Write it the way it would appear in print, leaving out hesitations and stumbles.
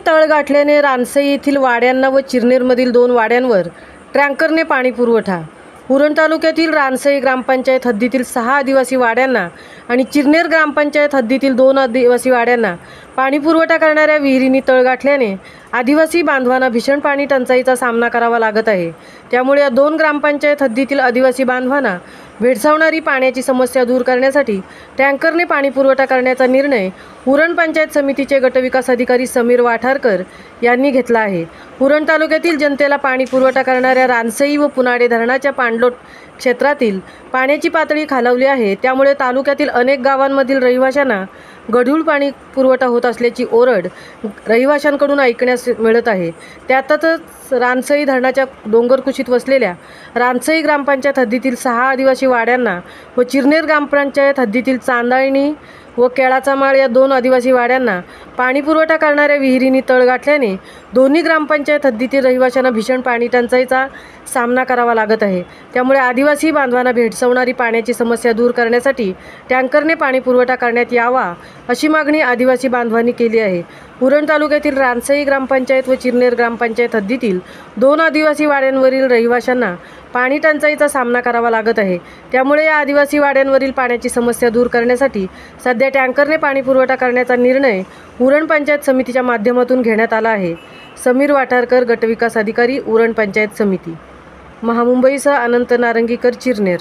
तळ गाठल्याने रानसई येथील वाड्यांना व चिरनेरमधील 2 वाड्यांवर टँकरने पाणी पुरवठा। उरण तालुक्यातील रानसई ग्रामपंचायत हद्दीतील 6 आदिवासी वाड्यांना आणि चिरनेर ग्रामपंचायत हद्दीतील 2 आदिवासी वाड्यांना पाणी पुरवठा करणाऱ्या विहिरींनी तळ गाठल्याने आदिवासी बांधवांना भीषण पाणी टंचाईचा सामना करावा लागत आहे। त्यामुळे या 2 ग्रामपंचायत हद्दीतील आदिवासी बांधवांना भेडसावणारी पाण्याची समस्या दूर करण्यासाठी टँकरने पाणी पुरवठा करण्याचा निर्णय उरण पंचायत समितीचे गटविकास अधिकारी समीर वाठारकर यांनी घेतला आहे। उरण तालुक्यातील जनतेला पाणी पुरवठा करणाऱ्या रानसई व पुनाडे धरणाच्या पाणलोट क्षेत्रातील पाण्याची पातळी खालावली आहे। त्यामुळे तालुक्यातील अनेक गावांमधील रहिवाशांना गढूळ पाणी पुरवठा होत असल्याची ओरड रहिवाशांकडून ऐकण्यास मिळत आहे। त्यातच रानसई धरणाच्या डोंगरकुशीत वसलेल्या रानसई ग्रामपंचायत हद्दीतील 6 आदिवासी वाड्यांना व चिरनेर ग्रामपंचायत हद्दीतील चांदाळणी व केळाचा माळ या 2 आदिवासी वाड्यांना पाणी पुरवठा करणाऱ्या विहिरींनी तळ गाठल्याने दोन्ही ग्रामपंचायत हद्दीतील रहिवाशांना भीषण पाणी टंचाईचा सामना करावा लागत आहे। त्यामुळे आदिवासी बांधवांना भेडसावणारी पाण्याची समस्या दूर करण्यासाठी टँकरने पाणी पुरवठा करण्यात यावा अशी मागणी आदिवासी बांधवांनी केली आहे। उरण तालुक्यातील रानसई ग्रामपंचायत व चिरनेर ग्रामपंचायत हद्दीतील 2 आदिवासी वाड्यांवरील रहिवाशांना पाणी टंचाईचा सामना करावा लागत आहे। त्यामुळे या आदिवासी वाड्यांवरील पाण्याची समस्या दूर करण्यासाठी सध्या टँकरने पाणी पुरवठा करण्याचा निर्णय उरण पंचायत समितीच्या माध्यमातून घेण्यात आला आहे। समीर वाठारकर, गटविकास अधिकारी, उरण पंचायत समिती, महामुंबईसह अनंत नारंगीकर, चिरनेर।